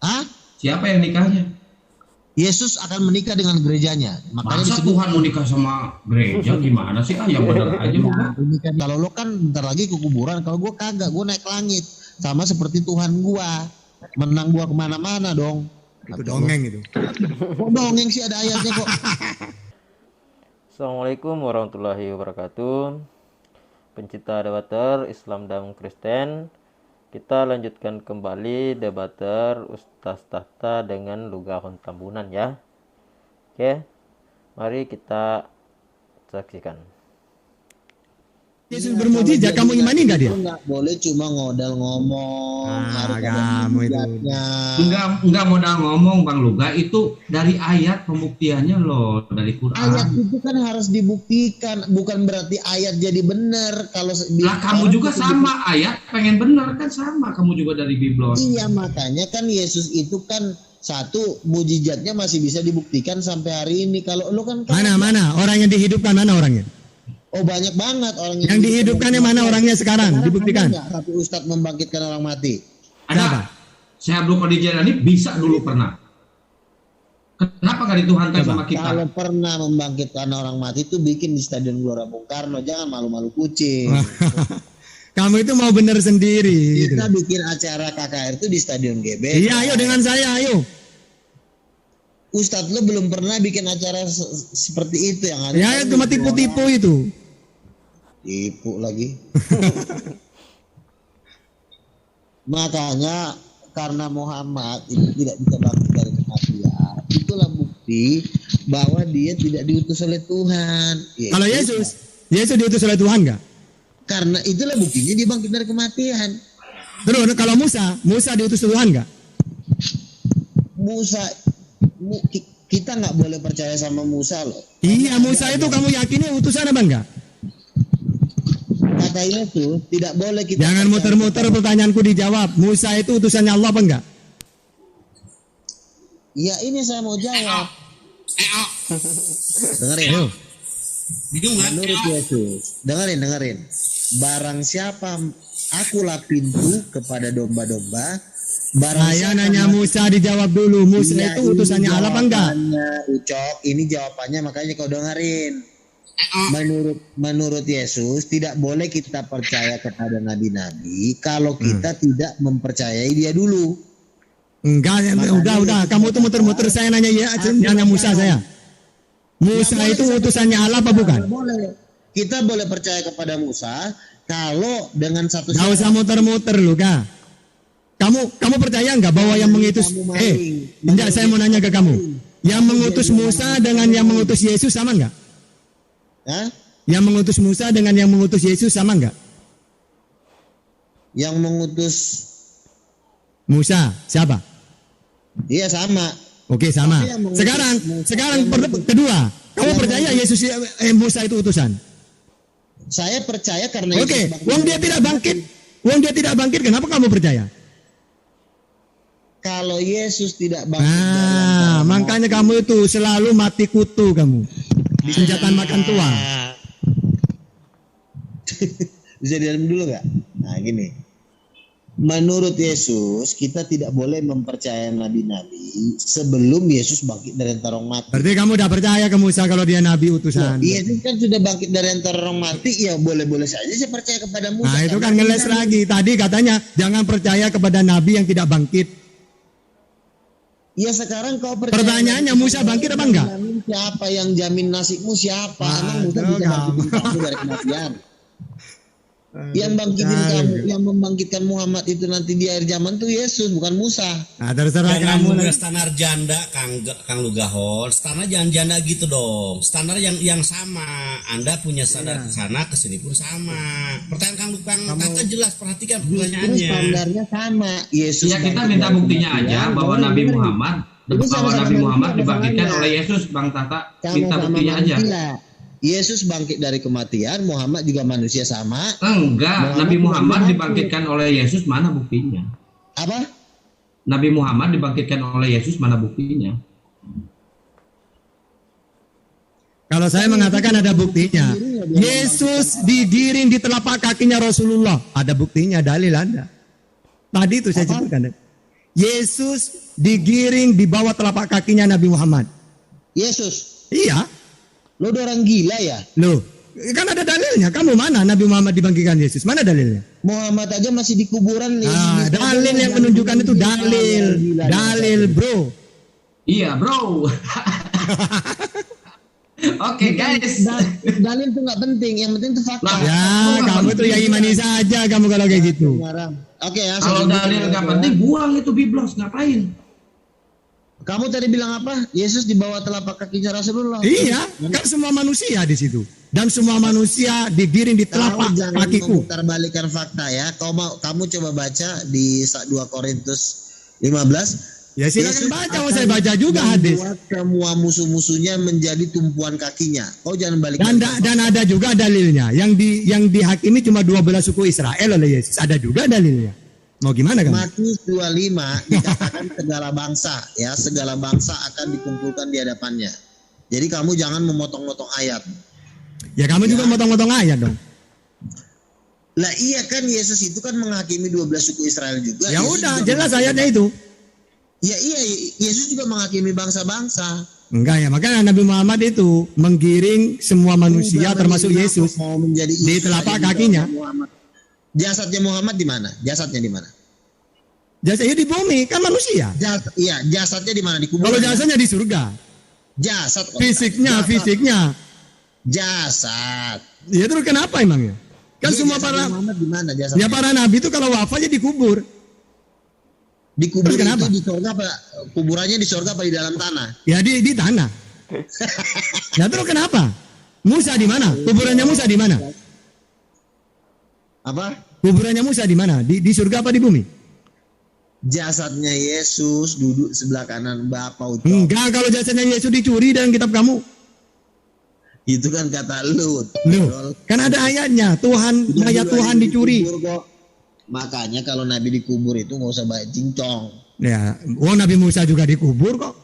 Hah? Siapa yang nikahnya? Yesus akan menikah dengan gerejanya. Makanya Masa Tuhan mau nikah sama gereja gimana sih? Yang benar aja lu. Ini kan kalau lo kan bentar lagi ke kuburan, kalau gue kagak, gue naik langit sama seperti Tuhan gue, menang gue kemana-mana dong. Itu dongeng itu. Kok dongeng sih, ada ayatnya kok. Assalamualaikum warahmatullahi wabarakatuh. Pencinta debater Islam dan Kristen, kita lanjutkan kembali debater Ustaz Tahta dengan Lugahon Tambunan ya. Oke, mari kita saksikan. Yesus bermujizat, kamu imani nggak dia? Nggak boleh cuma ngodal ngomong. Harus ada Kamu itu. mujizatnya. Enggak modal ngomong Bang Luga, itu dari ayat pembuktiannya loh, dari Quran. Ayat itu kan harus dibuktikan, bukan berarti ayat jadi benar. Kalau Lah kamu juga sama, ayat pengen bener kan sama, kamu juga dari Biblos. Iya, makanya kan Yesus itu kan satu mujizatnya masih bisa dibuktikan sampai hari ini. Kalau lu kan Mana orang yang dihidupkan, mana orangnya? Oh, banyak banget orang Yang dihidupkannya mana orangnya sekarang? Dibuktikan. Tapi Ustadz membangkitkan orang mati. Ada. Saya Abdul Qadir Jailani bisa dulu pernah. Kenapa nggak dituhankan sama kita? Kalau pernah membangkitkan orang mati itu bikin di Stadion Gelora Bung Karno, jangan malu-malu kucing. Kamu itu mau bener sendiri. Kita Gitu. bikin acara KKR itu di Stadion GB. Iya, ayo dengan saya, ayo. Ustadz lu belum pernah bikin acara seperti itu yang ada. Ya, cuma tipu-tipu itu. Tipu lagi. Makanya karena Muhammad itu tidak bisa bangkit dari kematian, itulah bukti bahwa dia tidak diutus oleh Tuhan. Kalau Yesus diutus oleh Tuhan nggak? Karena itulah buktinya dia bangkit dari kematian. Terus kalau Musa diutus Tuhan nggak? Kita nggak boleh percaya sama Musa loh. Iya, Musa itu kamu yakini utusan apa enggak? Katanya tuh tidak boleh kita. Jangan muter-muter, pertanyaanku dijawab. Musa itu utusannya Allah apa enggak? Ya ini saya mau jawab. Dengerin. Menurut Yesus, dengerin. Barang siapa akulah pintu kepada domba-domba. Saya nanya Musa, dijawab dulu. Musa itu utusannya Allah apa enggak? Ucok, ini jawabannya, makanya kau dengerin. Menurut Yesus tidak boleh kita percaya kepada nabi-nabi kalau kita tidak mempercayai dia dulu. Enggak, udah. Kamu tuh muter-muter. Saya nanya nanya Musa saya. Musa itu utusannya Allah apa bukan? Boleh. Kita boleh percaya kepada Musa kalau dengan satu. Gak usah muter-muter lu, Kak. Kamu percaya enggak bahwa yang mengutus enggak, saya mau nanya ke kamu. Yang mengutus Musa dengan yang mengutus Yesus sama enggak? Hah? Yang mengutus Musa dengan yang mengutus Yesus sama enggak? Yang mengutus Musa siapa? Iya sama. Oke, sama. Sekarang kedua, kamu percaya Yesus Musa itu utusan? Saya percaya karena. Oke, wong dia tidak bangkit, kenapa kamu percaya? Kalau Yesus tidak bangkit. Makanya kamu itu selalu mati kutu kamu. Senjata makan tua. Bisa diam dulu nggak? Nah gini. Menurut Yesus kita tidak boleh mempercayai nabi-nabi sebelum Yesus bangkit dari antara orang mati. Berarti kamu udah percaya ke Musa kalau dia nabi utusan? Yesus kan sudah bangkit dari antara orang mati, ya boleh-boleh saja saya percaya kepada Musa. Nah itu kan ngeles lagi. Tadi katanya jangan percaya kepada nabi yang tidak bangkit. Ya sekarang kau percaya. Pertanyaannya Musa bangkit apa enggak? Siapa yang jamin nasibmu siapa? Emang Musa bisa bangkitin kamu dari kematian? Yang bangkitin kamu, yang membangkitkan Muhammad itu nanti di akhir zaman tuh Yesus, bukan Musa. Nah terserah kamu. Standar janda Kang Lugahol, standar jangan janda gitu dong. Standar yang sama. Anda punya standar ke sana, ke sini pun sama. Pertanyaan Kang Tahta jelas, perhatikan pertanyaannya. Standarnya sama. Yesus. Ya kita minta buktinya aja bahwa Nabi Muhammad dibangkitkan oleh Yesus, Bang Tahta. Minta buktinya aja. Yesus bangkit dari kematian, Muhammad juga manusia sama. Enggak, Nabi Muhammad dibangkitkan oleh Yesus, mana buktinya? Apa? Nabi Muhammad dibangkitkan oleh Yesus, mana buktinya? Kalau saya mengatakan ada buktinya. Yesus digiring di telapak kakinya Rasulullah. Ada buktinya, dalil Anda. Tadi itu saya sebutkan. Yesus digiring di bawah telapak kakinya Nabi Muhammad. Yesus, Iya. lo udah orang gila ya? Loh, kan ada dalilnya. Kamu mana Nabi Muhammad dibangkitkan Yesus? Mana dalilnya? Muhammad aja masih di kuburan. Dalil yang menunjukkan itu dalil. Dalil, bro. Iya bro. Oke guys. Dalil itu nggak penting, yang penting itu fakta. Ya, kamu tuh yang imani saja kamu kalau kayak gitu. Oke ya. Kalau dalil nggak penting, buang itu biblos, ngapain? Kamu tadi bilang apa? Yesus di bawah telapak kakinya Rasulullah. Iya, kan semua manusia di situ. Dan semua manusia digiring di telapak Jangan kakiku. memutarbalikkan fakta ya. Kamu coba baca di 2 Korintus 15. Ya silakan baca, saya baca juga hadis. Semua musuh-musuhnya menjadi tumpuan kakinya. Kau jangan balik. Dan ada juga dalilnya. Yang dihakimi cuma 12 suku Israel oleh Yesus. Ada juga dalilnya. Mau gimana kan? Matius 25 dikatakan segala bangsa ya, segala bangsa akan dikumpulkan di hadapannya. Jadi kamu jangan memotong-motong ayat. Ya kamu juga motong-motong ayat dong. Lah iya kan, Yesus itu kan menghakimi 12 suku Israel juga. Ya Yesus udah, juga jelas ayatnya itu. Ya iya, Yesus juga menghakimi bangsa-bangsa. Enggak ya, makanya Nabi Muhammad itu menggiring semua manusia termasuk Yesus mau menjadi di telapak kakinya. Jasadnya Muhammad di mana? Jasadnya di mana? Jasadnya di bumi, kan manusia. Iya, jasadnya di mana? Di kuburan. Kalau jasadnya di surga. Jasad. Fisiknya. Jasad. Ya terus kenapa emangnya? Kan Iya, semua jasadnya para Muhammad di mana jasadnya? ya para nabi itu kalau wafatnya dikubur. Dikubur Terus kenapa? itu di surga apa? Kuburannya di surga apa di dalam tanah? Ya di tanah. Ya terus kenapa? Musa di mana? Kuburannya Musa di mana? Apa? Kuburannya Musa di mana? Di surga apa di bumi? Jasadnya Yesus duduk sebelah kanan Bapa Ucap. Enggak, kalau jasadnya Yesus dicuri dalam kitab kamu. Itu kan kata lu. Loh, kan ada ayatnya, mayat Tuhan dicuri. Makanya kalau Nabi dikubur itu nggak usah banyak cincong. Ya, Nabi Musa juga dikubur kok.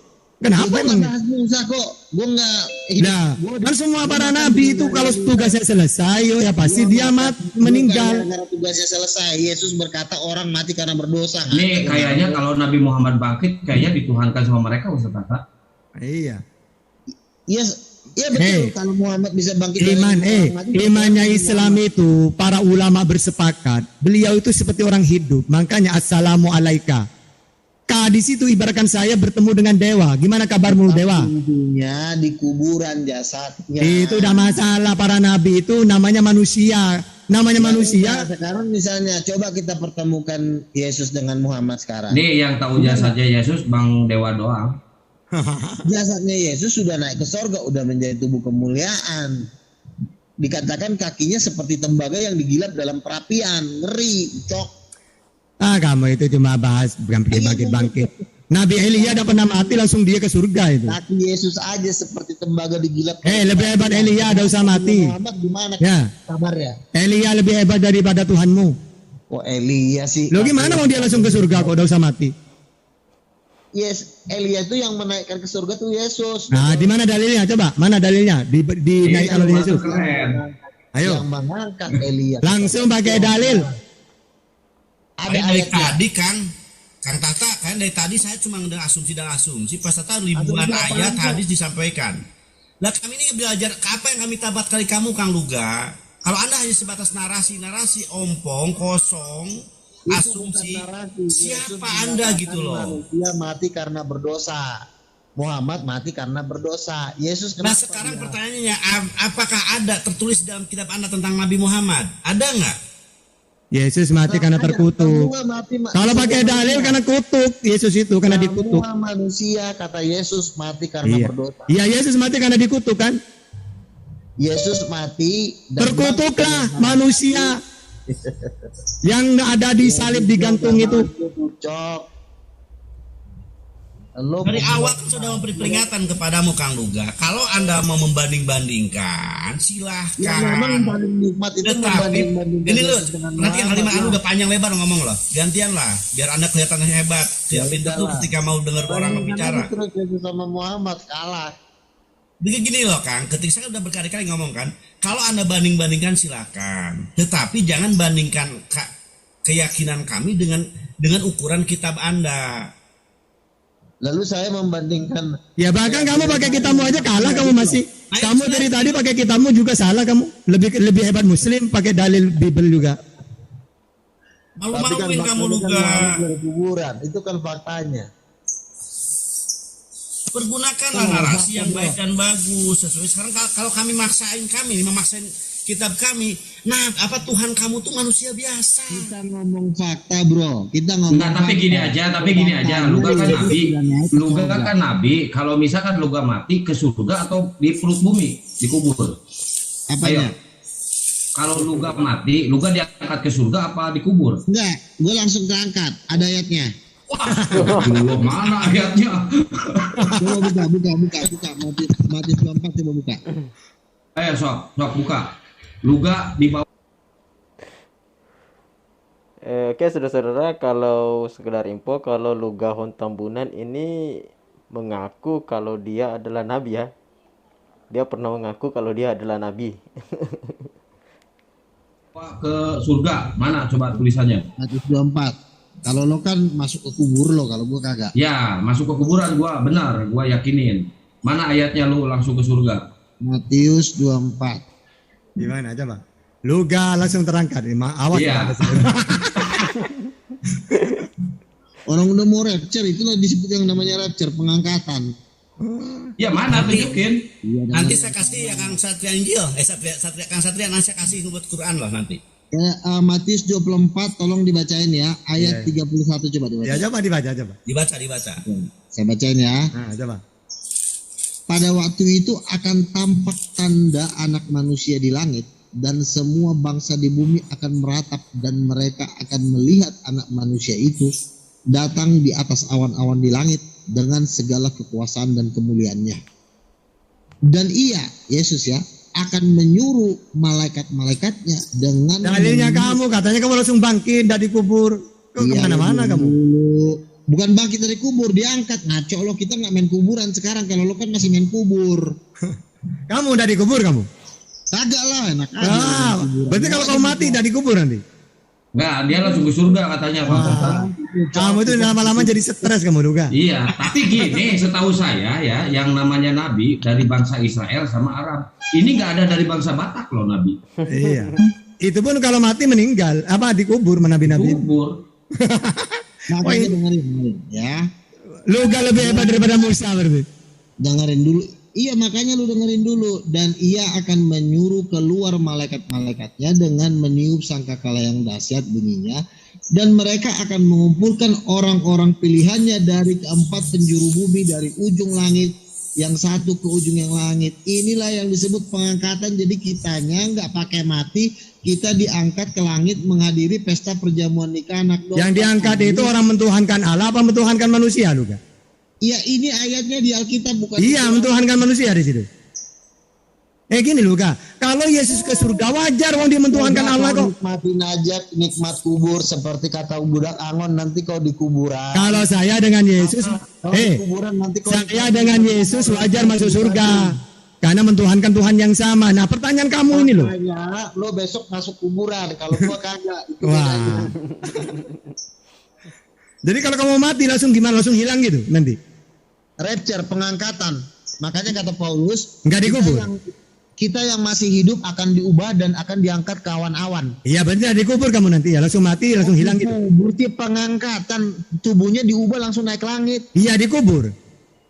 Kenapa Gue emang? nggak bahas Musa kok. Gue nggak. Nah, kan semua para nabi itu kalau tugasnya selesai, ya pasti dia meninggal. Karena tugasnya selesai, Yesus berkata orang mati karena berdosa. Ini kayaknya kalau Nabi Muhammad bangkit, kayaknya dituhankan sama mereka, Ustaz Tata. Iya. Iya betul. Kalau Muhammad bisa bangkit. Imannya Islam itu para ulama bersepakat. Beliau itu seperti orang hidup. Makanya assalamu alaika. Di situ ibaratkan saya bertemu dengan dewa. Gimana kabarmu dewa? Intinya di kuburan jasadnya. Itu udah masalah, para nabi itu namanya manusia. Namanya manusia. Sekarang misalnya coba kita pertemukan Yesus dengan Muhammad sekarang. Nih yang tahu jasadnya Yesus Bang Dewa doang. Jasadnya Yesus sudah naik ke sorga, udah menjadi tubuh kemuliaan. Dikatakan kakinya seperti tembaga yang digilap dalam perapian. Ngeri, cok. Kamu itu cuma bahas bangkit-bangkit. Nabi Elia udah pernah mati langsung dia ke surga itu. Kaki Yesus aja seperti tembaga digilap. Lebih hebat Elia, ada usah mati. Muhammad gimana Ya. kabarnya? Elia lebih hebat daripada Tuhanmu. Oh Elia sih. Lo gimana mau dia langsung ke surga kok udah usah mati? Yes, Elia itu yang menaikkan ke surga tuh Yesus. Nah, di mana dalilnya? Coba, mana dalilnya? Dinaikkan oleh Yesus. Keren. Ayo. Yang mengangkat Elia. Langsung pakai dalil. Ada dari ayatnya. tadi Kang Tata, kan dari tadi saya cuma mendengar asumsi dan asumsi. Pas Tata ribuan ayat hadis disampaikan. Lah kami ini belajar apa yang kami tabat kali kamu Kang Luga. Kalau Anda hanya sebatas narasi ompong, kosong, asumsi. Siapa Anda gitu loh. Dia mati karena berdosa. Muhammad mati karena berdosa. Yesus kenapa? Nah sekarang pertanyaannya, apakah ada tertulis dalam kitab Anda tentang Nabi Muhammad? Ada nggak? Yesus mati karena terkutuk. Kalau pakai dalil karena kutuk, Yesus itu karena dikutuk. Semua manusia kata Yesus mati karena berdosa. Iya, Yesus mati karena dikutuk kan? Yesus mati terkutuklah manusia yang ada di salib digantung itu. Dari awal kan sudah memberi peringatan kepadamu Kang Luga. Kalau Anda mau membanding-bandingkan, silahkan. Ya memang paling nikmat itu ini lu, nanti yang kalimat Anda udah panjang lebar ngomong loh. Gantian lah, biar Anda kelihatan hebat. Siapin itu ketika mau dengar orang bicara. Terus Yesus sama Muhammad kalah. Begini loh Kang, ketika saya udah berkali-kali ngomong kan, kalau Anda banding-bandingkan silahkan. Tetapi jangan bandingkan keyakinan kami dengan dengan ukuran kitab Anda. Lalu saya membandingkan. Ya bahkan kamu pakai kitabmu aja kalah kamu masih. Kamu dari tadi pakai kitabmu juga salah kamu. Lebih hebat Muslim pakai dalil Bible juga. Malu-maluin kamu faktanya juga. Muhammad dari kuburan. Itu kan faktanya. Pergunakanlah narasi yang baik dan bagus sesuai. Sekarang kalau kami memaksain kitab kami, nah apa Tuhan kamu tuh manusia biasa. Kita ngomong fakta, bro. Kita ngomong. Enggak, tapi gini aja. Luga kan nabi. Kalau misalkan Luga mati ke surga atau di perut bumi, dikubur. Apanya? Ayo. Kalau Luga mati, Luga diangkat ke surga apa dikubur? Enggak, gue langsung terangkat. Ada ayatnya. Wah, mana ayatnya? Coba buka. Matius 24 coba buka. Ayo sok buka. Luga di bawah. Oke, saudara-saudara, kalau sekedar info, kalau Lugahon Tambunan ini mengaku kalau dia adalah nabi ya. Dia pernah mengaku kalau dia adalah nabi. Ke surga mana coba tulisannya? Matius 24. Kalau lo kan masuk ke kubur lo, kalau gua kagak. Ya, masuk ke kuburan gua benar, gua yakinin. Mana ayatnya lu langsung ke surga? Matius 24. Gimana aja bang? Luga langsung terangkat. Awas Iya. Orang udah mau rapture, itulah disebut yang namanya rapture, pengangkatan. Ya mana tunjukin? Nanti saya kasih ya Kang Satria Injil, Kang Satria nanti saya kasih buat Quran loh nanti. Matius 24 tolong dibacain ya, ayat 31 coba dibaca. Ya coba dibaca. Dibaca. Saya bacain ya. Nah, coba. Pada waktu itu akan tampak tanda anak manusia di langit, dan semua bangsa di bumi akan meratap, dan mereka akan melihat anak manusia itu datang di atas awan-awan di langit dengan segala kekuasaan dan kemuliaannya. Dan ia, Yesus ya, akan menyuruh malaikat-malaikatnya dengan dalilnya katanya kamu langsung bangkit dari kubur. Kok kemana-mana kamu? Bukan bangkit dari kubur, diangkat. Ngaco lo, kita nggak main kuburan sekarang. Kalau lo kan masih main kubur. Kamu udah dikubur kamu? Kagak lah, enak aja. Berarti kalau kamu mati udah dikubur nanti? Enggak, dia langsung ke surga katanya Pak. Kamu itu lama-lama jadi stres kamu juga. Iya, tapi gini, setahu saya ya, yang namanya nabi dari bangsa Israel sama Arab. Ini nggak ada dari bangsa Batak loh nabi. Iya. Itu pun kalau mati meninggal, apa dikubur nabi-nabi? Kubur. Makanya dengerin ya. Luga lebih hebat daripada Musa berarti. Dengerin dulu. Iya, makanya lu dengerin dulu. Dan ia akan menyuruh keluar malaikat-malaikatnya dengan meniup sangkakala yang dahsyat bunyinya, dan mereka akan mengumpulkan orang-orang pilihannya dari keempat penjuru bumi, dari ujung langit yang satu ke ujung yang langit. Inilah yang disebut pengangkatan. Jadi kitanya nggak pakai mati, kita diangkat ke langit menghadiri pesta perjamuan nikah anak domba. Yang diangkat itu orang mentuhankan Allah apa mentuhankan manusia, Luga? Iya, ini ayatnya di Alkitab bukan. Iya, mentuhankan manusia di situ. Gini Luga, kalau Yesus ke surga wajar wong dia mentuhankan Allah kok. Nikmatin aja nikmat kubur seperti kata budak Angon, nanti kau di kuburan. Kalau saya dengan Yesus, kuburan nanti kau saya dengan Yesus wajar masuk surga. Karena mentuhankan Tuhan yang sama. Nah, pertanyaan kamu ini loh. Lo besok masuk kuburan, kalau gua kagak. Itu wah. Jadi kalau kamu mati langsung gimana? Langsung hilang gitu nanti? Rapture, pengangkatan. Makanya kata Paulus, nggak dikubur. Kita yang masih hidup akan diubah dan akan diangkat ke awan-awan. Iya, berarti tidak dikubur kamu nanti ya, langsung mati, langsung hilang gitu. Berarti pengangkatan, tubuhnya diubah langsung naik langit. Iya, dikubur.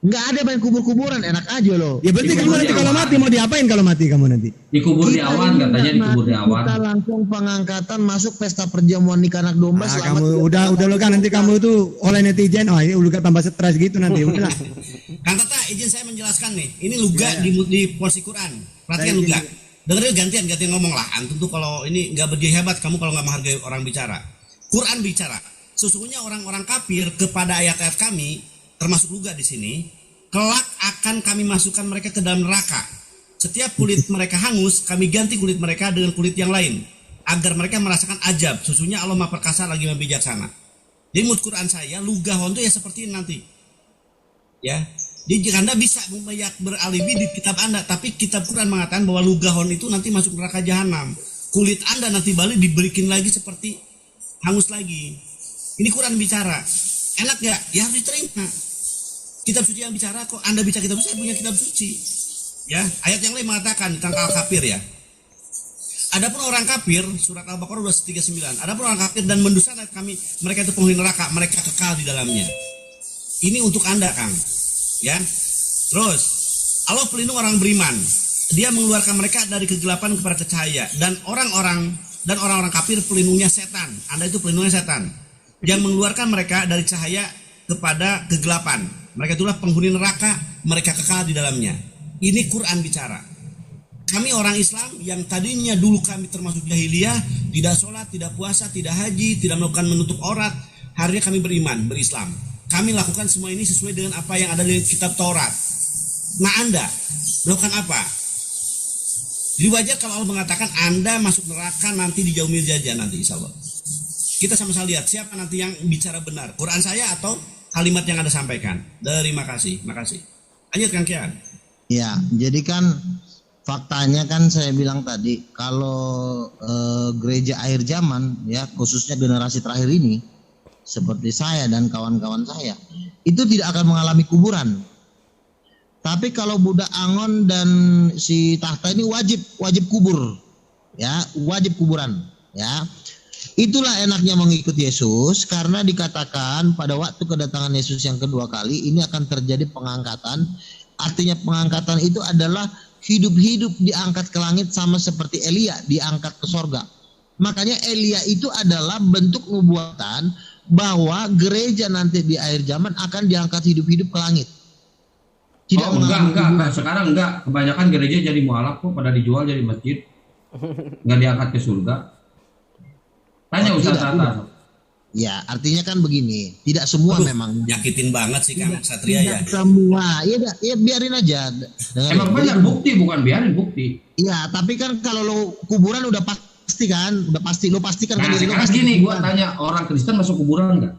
Nggak ada main kubur-kuburan, enak aja loh. Ya berarti kamu nanti kalau mati mau diapain kalau mati kamu nanti? Dikubur di awan katanya, dikubur di awan. Kita langsung pengangkatan masuk pesta perjamuan nikah anak domba. Kamu udah lo kan nanti kamu itu oleh netizen, ini Luga tambah stres gitu nanti. Udahlah. Kang Tata, izin saya menjelaskan nih. Ini Luga di porsi Quran. Perhatikan Luga. Dengerin gantian ngomong lah. Antum tuh kalau ini nggak berdiri hebat, kamu kalau nggak menghargai orang bicara. Quran bicara. Sesungguhnya orang-orang kafir kepada ayat-ayat kami, termasuk Luga di sini, kelak akan kami masukkan mereka ke dalam neraka. Setiap kulit mereka hangus, kami ganti kulit mereka dengan kulit yang lain, agar mereka merasakan ajab. Sesungguhnya Allah Maha Perkasa lagi bijaksana. Jadi menurut Quran saya, Lugahon itu ya seperti ini nanti. Ya, jadi Anda bisa beralibi di kitab Anda, tapi kitab Quran mengatakan bahwa Lugahon itu nanti masuk neraka jahanam. Kulit Anda nanti balik diberikin lagi seperti hangus lagi. Ini Quran bicara. Enak nggak? Ya harus diterima. Kitab suci yang bicara kok. Anda bicara kitab suci, saya punya kitab suci. Ya, ayat yang lain mengatakan tentang al-kafir ya. Adapun orang kafir, surat Al-Baqarah 239. Adapun orang kafir dan mendustakan kami, mereka itu penghuni neraka, mereka kekal di dalamnya. Ini untuk Anda, Kang. Ya. Terus, Allah pelindung orang beriman. Dia mengeluarkan mereka dari kegelapan kepada cahaya, dan orang-orang kafir pelindungnya setan. Anda itu pelindungnya setan. Yang mengeluarkan mereka dari cahaya kepada kegelapan. Mereka itulah penghuni neraka, mereka kekal di dalamnya. Ini Quran bicara. Kami orang Islam yang tadinya dulu kami termasuk jahiliyah, tidak sholat, tidak puasa, tidak haji, tidak melakukan menutup aurat, hari ini kami beriman, berislam. Kami lakukan semua ini sesuai dengan apa yang ada di kitab Taurat. Nah, Anda melakukan apa? Jadi wajar kalau Allah mengatakan Anda masuk neraka nanti di yaumil jazaa nanti, insya Allah. Kita sama-sama lihat siapa nanti yang bicara benar, Quran saya atau kalimat yang Anda sampaikan. Terima kasih, makasih. Lanjut Kang Kian. Ya, jadi kan faktanya kan saya bilang tadi, kalau gereja akhir zaman ya, khususnya generasi terakhir ini seperti saya dan kawan-kawan saya, itu tidak akan mengalami kuburan. Tapi kalau budak Angon dan si Tahta ini wajib kubur. Ya, wajib kuburan, ya. Itulah enaknya mengikuti Yesus, karena dikatakan pada waktu kedatangan Yesus yang kedua kali ini akan terjadi pengangkatan. Artinya pengangkatan itu adalah hidup-hidup diangkat ke langit sama seperti Elia diangkat ke sorga. Makanya Elia itu adalah bentuk nubuatan bahwa gereja nanti di akhir zaman akan diangkat hidup-hidup ke langit. Tidak enggak. Sekarang enggak. Kebanyakan gereja jadi mualaf kok, pada dijual jadi masjid. Enggak diangkat ke surga. Tanya Ustaz Tata. Ya, artinya kan begini, tidak semua memang. Nyakitin banget sih Kang Satria ya. Tidak semua, ya biarin aja. Emang banyak bukti, bukan biarin bukti. Iya, tapi kan kalau lo kuburan udah pasti kan, udah pasti lo pastikan nah, kan diri lo pasti. Gini, gua tanya, orang Kristen masuk kuburan enggak?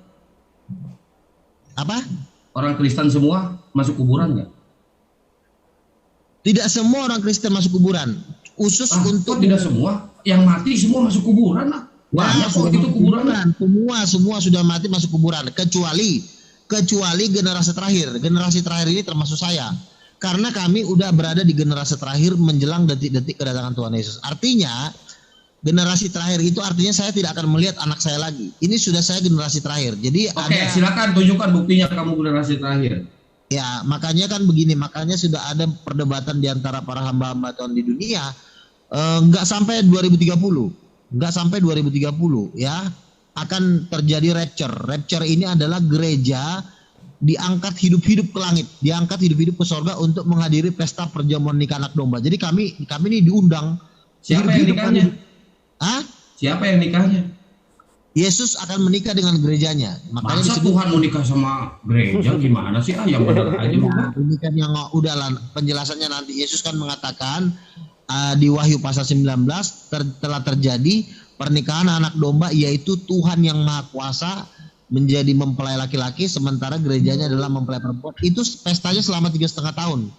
Apa? Orang Kristen semua masuk kuburan enggak? Tidak semua orang Kristen masuk kuburan. Khusus untuk tidak semua, yang mati semua masuk kuburan lah. Banyak kok itu kuburan. Semua sudah mati masuk kuburan, kecuali generasi terakhir. Generasi terakhir ini termasuk saya. Karena kami udah berada di generasi terakhir menjelang detik-detik kedatangan Tuhan Yesus. Artinya generasi terakhir itu artinya saya tidak akan melihat anak saya lagi. Ini sudah saya generasi terakhir. Jadi silakan tunjukkan buktinya kamu generasi terakhir. Ya, makanya kan begini, makanya sudah ada perdebatan di antara para hamba-hamba Tuhan di dunia, nggak sampai 2030. Nggak sampai 2030 ya akan terjadi rapture. Rapture ini adalah gereja diangkat hidup-hidup ke langit, diangkat hidup-hidup ke sorga untuk menghadiri pesta perjamuan nikah anak domba. Jadi kami ini diundang. Siapa yang nikahnya? Siapa yang nikahnya? Yesus akan menikah dengan gerejanya. Makanya masa Tuhan mau nikah sama gereja gimana sih? Yang benar aja bukan. Ini kan yang udah lah penjelasannya nanti. Yesus kan mengatakan di Wahyu pasal 19 telah terjadi pernikahan anak domba, yaitu Tuhan yang Maha Kuasa menjadi mempelai laki-laki sementara gerejanya adalah mempelai perempuan. Itu pestanya selama 3,5 tahun.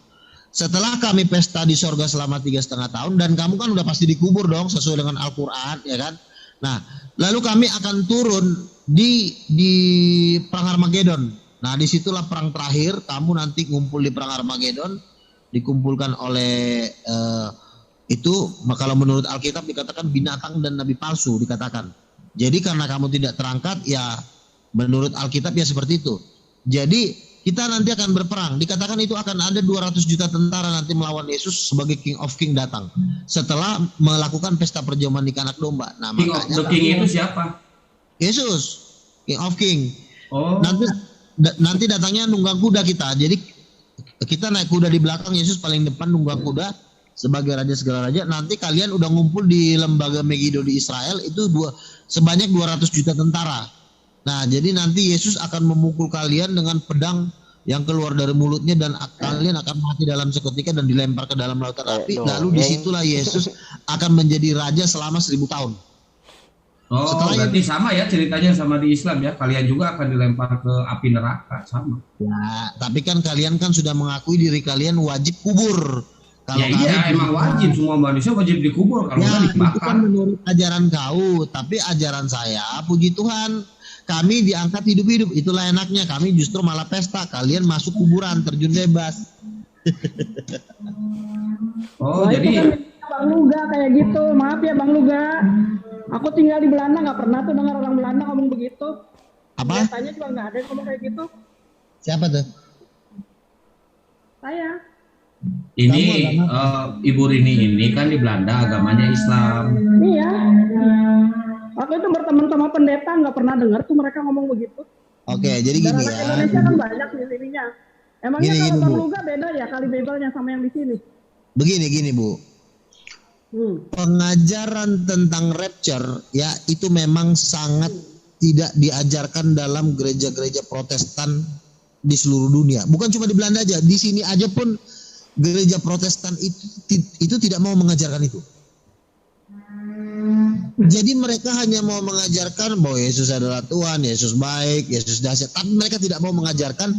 Setelah kami pesta di sorga selama 3,5 tahun, dan kamu kan udah pasti dikubur dong sesuai dengan Al-Quran, ya kan? Nah, lalu kami akan turun di perang Armageddon. Nah, disitulah perang terakhir. Kamu nanti ngumpul di perang Armageddon, dikumpulkan oleh itu, kalau menurut Alkitab dikatakan binatang dan nabi palsu dikatakan. Jadi karena kamu tidak terangkat, ya menurut Alkitab ya seperti itu. Jadi kita nanti akan berperang. Dikatakan itu akan ada 200 juta tentara nanti melawan Yesus sebagai King of King datang. Setelah melakukan pesta perjamuan nikah anak domba. Nah, makanya King itu siapa? Yesus, King of King. Oh. Nanti datangnya nunggang kuda kita. Jadi kita naik kuda di belakang, Yesus paling depan nunggang kuda sebagai raja segala raja. Nanti kalian udah ngumpul di lembaga Megiddo di Israel, itu sebanyak 200 juta tentara. Nah, jadi nanti Yesus akan memukul kalian dengan pedang yang keluar dari mulutnya, dan kalian akan mati dalam seketika dan dilempar ke dalam lautan api. Lalu disitulah Yesus akan menjadi raja selama 1000 tahun. Berarti sama ya ceritanya sama di Islam ya. Kalian juga akan dilempar ke api neraka, sama. Ya, tapi kan kalian kan sudah mengakui diri kalian wajib kubur. Kalau emang wajib, semua manusia wajib dikubur, kalau nggak dibakar. Itu kan menurut ajaran kau, tapi ajaran saya, puji Tuhan, kami diangkat hidup-hidup. Itulah enaknya, kami justru malah pesta, kalian masuk kuburan, terjun bebas. Oh, Wah, itu jadi kan Bang Luga kayak gitu. Maaf ya Bang Luga. Aku tinggal di Belanda nggak pernah tuh dengar orang Belanda ngomong begitu. Apa? Biasanya juga nggak ada yang ngomong kayak gitu. Siapa tuh? Saya. ini Ibu Rini ini kan di Belanda agamanya Islam. Iya. Waktu itu berteman sama pendeta nggak pernah dengar tuh mereka ngomong begitu. Oke, jadi Dan gini anak ya. Indonesia kan banyak di sininya. Emangnya Gini, kalau gini, Bang Bu. Luga beda ya kali Bebelnya sama yang di sini? Begini Bu. Pengajaran tentang rapture ya itu memang sangat tidak diajarkan dalam gereja-gereja Protestan di seluruh dunia. Bukan cuma di Belanda aja, di sini aja pun gereja Protestan itu tidak mau mengajarkan itu. Jadi mereka hanya mau mengajarkan bahwa Yesus adalah Tuhan, Yesus baik, Yesus dahsyat. Tapi mereka tidak mau mengajarkan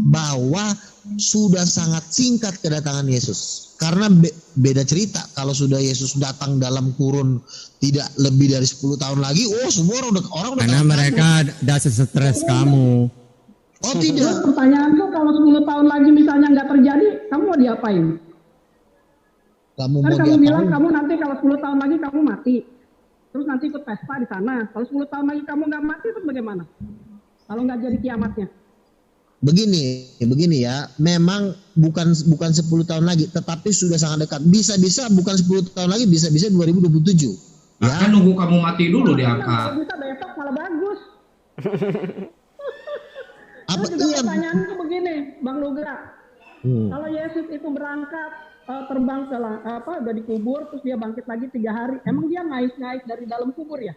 bahwa sudah sangat singkat kedatangan Yesus. Karena beda cerita kalau sudah Yesus datang dalam kurun tidak lebih dari 10 tahun lagi, oh semua orang udah Karena tahu. mereka dah stres kamu. Oh Terus tidak. pertanyaanku kalau 10 tahun lagi misalnya nggak terjadi, kamu mau diapain? Kamu Kan mau kamu bilang diapain? kamu nanti kalau 10 tahun lagi kamu mati. Terus nanti ikut pesta di sana. Kalau 10 tahun lagi kamu nggak mati terus bagaimana? Kalau nggak jadi kiamatnya. Begini ya, memang bukan 10 tahun lagi, tetapi sudah sangat dekat. Bisa-bisa bukan 10 tahun lagi, bisa-bisa 2027. Nah, kan nunggu kamu mati dulu Kalau diangkat. bisa besok malah bagus. Apa Terus juga iya? pertanyaanku begini, Bang Luga. Kalau Yesus itu berangkat terbang ke udah dikubur terus dia bangkit lagi 3 hari. Emang dia ngais-ngais dari dalam kubur ya?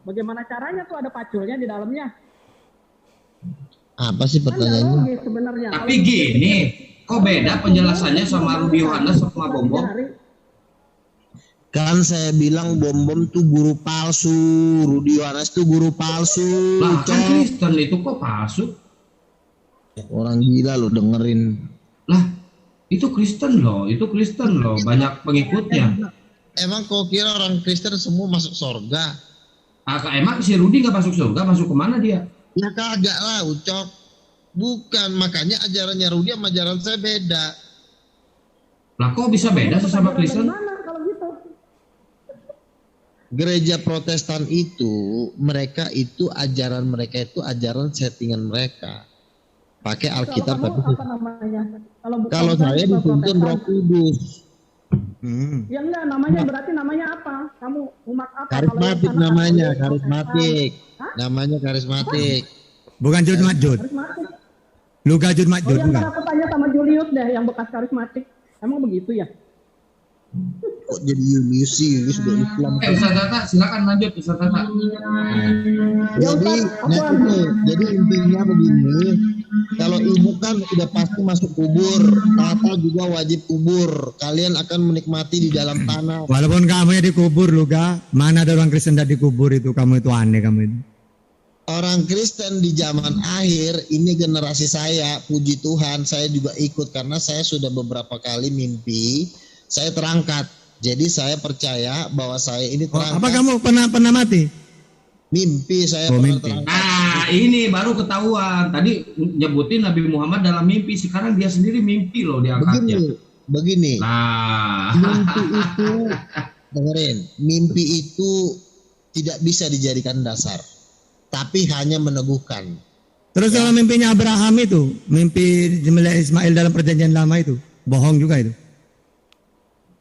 Bagaimana caranya tuh ada paculnya di dalamnya? Apa sih Kan nggak pertanyaannya? logis sebenarnya. Tapi gini, kok beda penjelasannya sama Rudy Yohanes sama Bombom? Kan saya bilang Bom tuh guru palsu, Rudy Yohanes tuh guru palsu. Lah kan Cok. Kristen itu kok palsu? Orang gila lo dengerin. Lah itu Kristen loh, banyak pengikutnya. Emang kau kira orang Kristen semua masuk surga? Emang si Rudy nggak masuk surga, masuk kemana dia? Ya kagak lah, Ucok. Bukan, makanya ajarannya Rudy sama ajaran saya beda. Lah kok bisa beda sesama Kristen? Mana kalau gitu? Gereja Protestan itu, ajaran mereka itu ajaran settingan mereka. Pakai Alkitab Kalau tapi kamu apa namanya? Bukan kalau saya Kristen, dituntun Protestan. Roh Kudus. Ya enggak, berarti namanya apa? Kamu umat apa? Karismatik Kalau sana namanya, Katolik, karismatik. Hah? Namanya karismatik. Bukan Jud Majud. Karismatik. Luga Jud Oh, Majud yang bukan. aku tanya sama Julius deh, yang bekas karismatik. Emang begitu ya? Kok jadi Julius sih? Julius udah Islam. Ustaz Tata, silakan lanjut Ustaz Tata. Jadi intinya begini, kalau ibu kan udah pasti masuk kubur, Tata juga wajib kubur. Kalian akan menikmati di dalam tanah. Walaupun kamu ya dikubur Luga, mana ada orang Kristen tidak dikubur itu, kamu itu aneh kamu itu. Orang Kristen di zaman akhir ini generasi saya, puji Tuhan, saya juga ikut karena saya sudah beberapa kali mimpi, saya terangkat. Jadi saya percaya bahwa saya ini Oh, terangkat. apa kamu pernah mati? Mimpi saya Oh, pernah mimpi. terangkat. Nah ini baru ketahuan. Tadi nyebutin Nabi Muhammad dalam mimpi, sekarang dia sendiri mimpi loh diangkatnya. Begini. Nah, Mimpi itu, dengerin, mimpi itu tidak bisa dijadikan dasar, tapi hanya meneguhkan. Terus kalau mimpinya Abraham itu, mimpi melihat Ismail dalam perjanjian lama itu, bohong juga itu.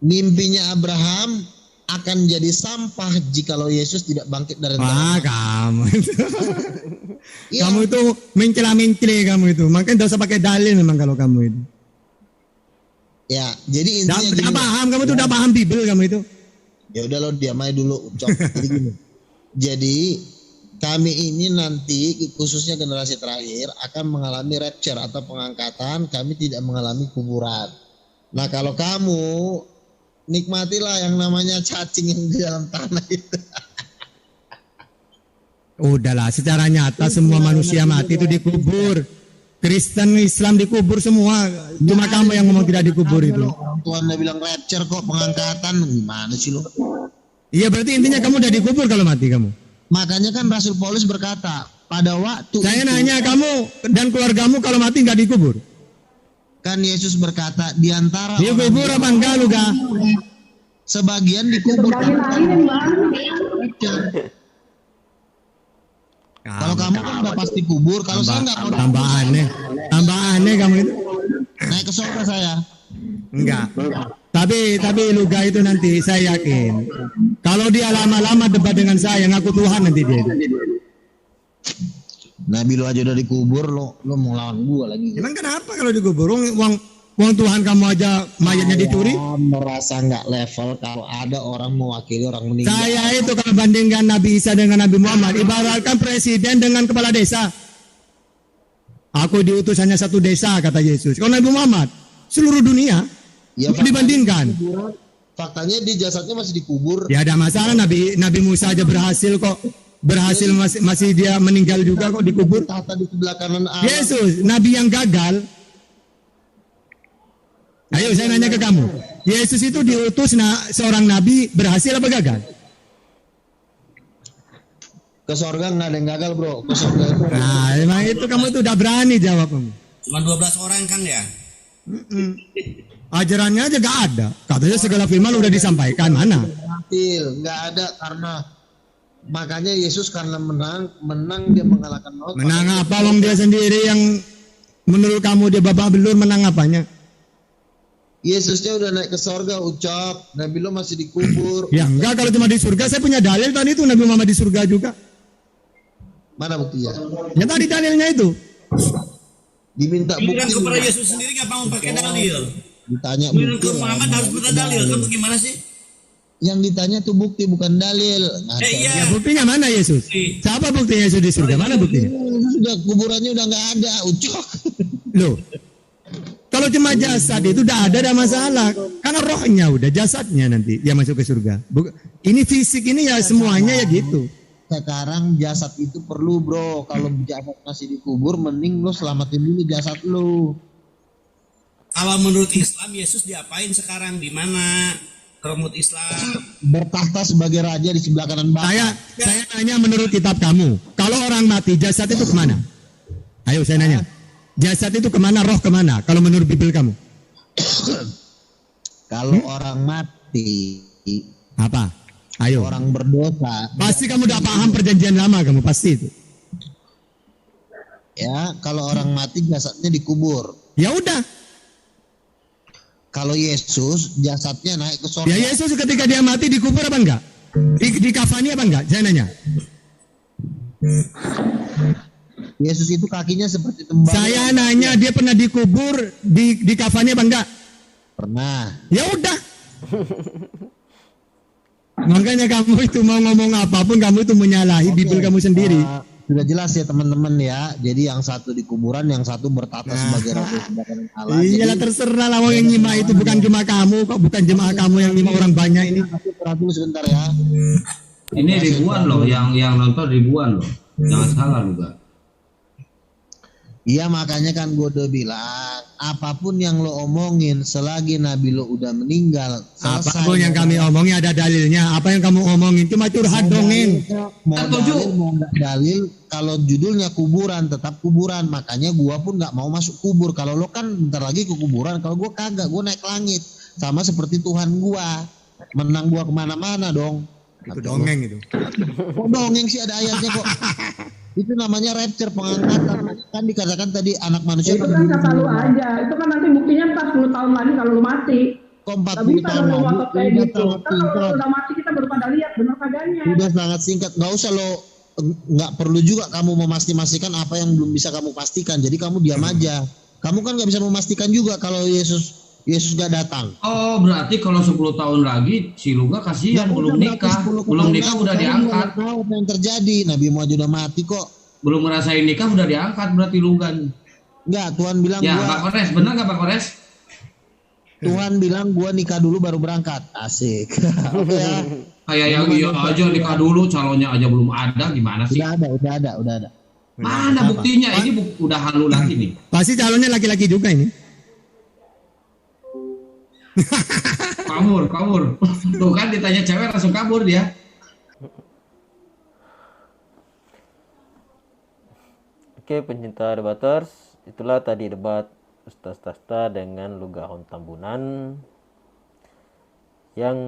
Mimpinya Abraham akan jadi sampah jikalau Yesus tidak bangkit dari Wah antara kamu itu. Iya. Kamu itu mencela-mencela kamu itu. Makanya tidak usah pakai dalil memang kalau kamu itu. Ya, jadi intinya Tidak gini. paham, kamu itu tidak paham Bible kamu itu. Ya udah lo diam aja dulu, Ucok. Jadi gini. Jadi kami ini nanti khususnya generasi terakhir akan mengalami rapture atau pengangkatan, kami tidak mengalami kuburan. Nah, kalau kamu nikmatilah yang namanya cacing yang di dalam tanah itu. Udahlah, secara nyata semua manusia mati itu dikubur. Kristen, Islam dikubur semua. Cuma kamu yang ngomong tidak dikubur itu. Orang tua Anda bilang rapture kok pengangkatan, gimana sih lo? Iya berarti intinya kamu udah dikubur kalau mati kamu. Makanya kan Rasul Paulus berkata, pada waktu Saya itu, nanya kamu dan keluargamu kalau mati nggak dikubur? kan Yesus berkata di antara Dikubur apa enggak lu ga? sebagian dikubur. Terbagi-bagiin, Bang. Kalau kamu kan udah pasti kubur, kalau saya nggak mau Tambah aneh kamu itu. naik ke surga saya. Enggak. Tapi Luga itu nanti saya yakin kalau dia lama-lama debat dengan saya ngaku Tuhan nanti dia. Nabi lu aja udah dikubur, lo mau lawan gua lagi. Emang kenapa kalau dikubur? Uang Tuhan kamu aja mayatnya dicuri? Saya merasa nggak level kalau ada orang mewakili orang meninggal. Saya itu kalau bandingkan Nabi Isa dengan Nabi Muhammad, ibaratkan presiden dengan kepala desa. Aku diutus hanya satu desa kata Yesus. Kalau Nabi Muhammad seluruh dunia. Ya, Dibandingkan. Faktanya di jasadnya masih dikubur. Ya ada masalah, Nabi Musa aja berhasil kok. Berhasil masih dia meninggal juga kok dikubur. Tahta di sebelah kanan Allah. Yesus, Nabi yang gagal. Ayo saya nanya ke kamu. Yesus itu diutus seorang Nabi berhasil apa gagal? Ke surga nggak ada yang gagal bro. Ke surga itu. Nah emang itu kamu tuh udah berani jawab kamu. Cuma 12 orang Kang ya. Ajarannya aja gak ada. Katanya segala firman udah disampaikan, mana? Nggak ada karena makanya Yesus karena menang dia mengalahkan maut. Menang apa wong dia sendiri yang menurut kamu dia babak belur, menang apanya? Yesusnya udah naik ke surga ucap, Nabi lo masih dikubur. Ya enggak, kalau cuma di surga saya punya dalil tadi itu Nabi Muhammad di surga juga. Mana buktinya? Ya tadi dalilnya itu. Diminta Giliran bukti. kepada Yesus sendiri nggak mau pakai dalil. Ditanya Giliran bukti. ke Muhammad harus minta dalil. Kamu gimana sih? Yang ditanya tuh bukti bukan dalil. Iya. Ya buktinya mana Yesus? Siapa buktinya Yesus di surga? Mana buktinya? Sudah kuburannya udah nggak ada ucap. Loh, kalau cuma jasad itu udah ada masalah. Karena rohnya udah, jasadnya nanti yang masuk ke surga. Ini fisik ini ya semuanya ya gitu. Sekarang jasad itu perlu bro. Kalau jasad masih dikubur, mending lo selamatin dulu jasad lo. Kalau menurut Islam Yesus diapain sekarang? Di mana? Menurut Islam Bertahta sebagai raja di sebelah kanan Saya bawah. tanya menurut kitab kamu. Kalau orang mati jasad itu kemana? Ayo saya nanya. Jasad itu kemana? Roh kemana? Kalau menurut Bible kamu? Kalau orang mati, Apa? Ayo. orang berdosa, Pasti kamu udah paham perjanjian lama kamu pasti itu. ya kalau orang mati jasadnya dikubur. Ya udah. Kalau Yesus jasadnya naik ke surga. Ya Yesus ketika dia mati dikubur apa enggak? Di kafani apa enggak? Saya nanya. Yesus itu kakinya seperti tembakau. Saya nanya dia pernah dikubur di kafani apa enggak? Pernah. Ya udah. Makanya kamu itu mau ngomong apapun kamu itu menyalahi Bible kamu sendiri. Sudah jelas ya teman-teman ya. Jadi yang satu di kuburan, yang satu bertata sebagai raja sebelah kanan Allah. Iyalah terserah lah yang nyimak itu bukan cuma kamu kok, bukan jemaah kamu yang nyimak, orang banyak ini. Perhatikan sebentar ya. Ini ribuan loh, yang nonton ribuan loh. Jangan salah juga. Iya makanya kan gue udah bilang apapun yang lo omongin selagi Nabi lo udah meninggal, Apapun yang kami omongin ada dalilnya. Apa yang kamu omongin cuma curhat dongeng. mau dalil mau nggak dalil, kalau judulnya kuburan tetap kuburan. Makanya gua pun nggak mau masuk kubur. Kalau lo kan bentar lagi ke kuburan, kalau gua kagak, gua naik langit sama seperti Tuhan gua, menang gua kemana-mana dong. Itu dongeng itu. Kok dongeng sih, ada ayatnya kok. Itu namanya rapture, pengangkatan. Kan dikatakan tadi anak manusia Itu kan kata lu aja. Itu kan nanti buktinya 40 tahun lagi kalau lu mati. kok Gak 40 bisa tahun dong lu lagi ngotot kayak udah gitu. sangat Kan kalau singkat. udah mati kita baru pada lihat bener kagaknya. Udah sangat singkat, nggak usah lo, nggak perlu juga kamu memastikan apa yang belum bisa kamu pastikan. Jadi kamu diam aja. Kamu kan nggak bisa memastikan juga kalau Yesus nggak datang. Oh, berarti kalau 10 tahun lagi si Luga kasihan Ya, belum udah, nikah. berarti 10 Belum tahun nikah lagi, udah kamu diangkat. nggak tahu apa yang terjadi. Nabi Muhammad udah mati kok. Belum ngerasain nikah udah diangkat berarti Luga. Nggak, Tuhan bilang Ya, gua, Pak Kores, benar nggak Pak Kores? Tuhan bilang gua nikah dulu baru berangkat. Asik. Oke ya. Kayak yang iya aja nikah dulu, calonnya aja belum ada, gimana sih? Udah ada. Mana buktinya? Ini udah halu lagi nih. Pasti calonnya laki-laki juga ini. Kabur. Tuh kan ditanya cewek langsung kabur dia. Oke, pencinta debaters, itulah tadi debat Ustaz Tasta dengan Lugahon Tambunan, yang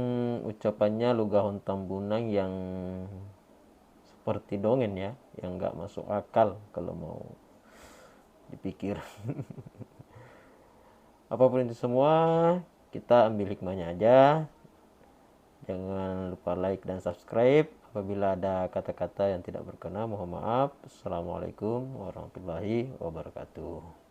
ucapannya Lugahon Tambunan yang seperti dongeng ya, yang nggak masuk akal kalau mau dipikir. Apapun itu semua, kita ambil hikmahnya aja. Jangan lupa like dan subscribe. Apabila ada kata-kata yang tidak berkenan, mohon maaf. Assalamualaikum warahmatullahi wabarakatuh.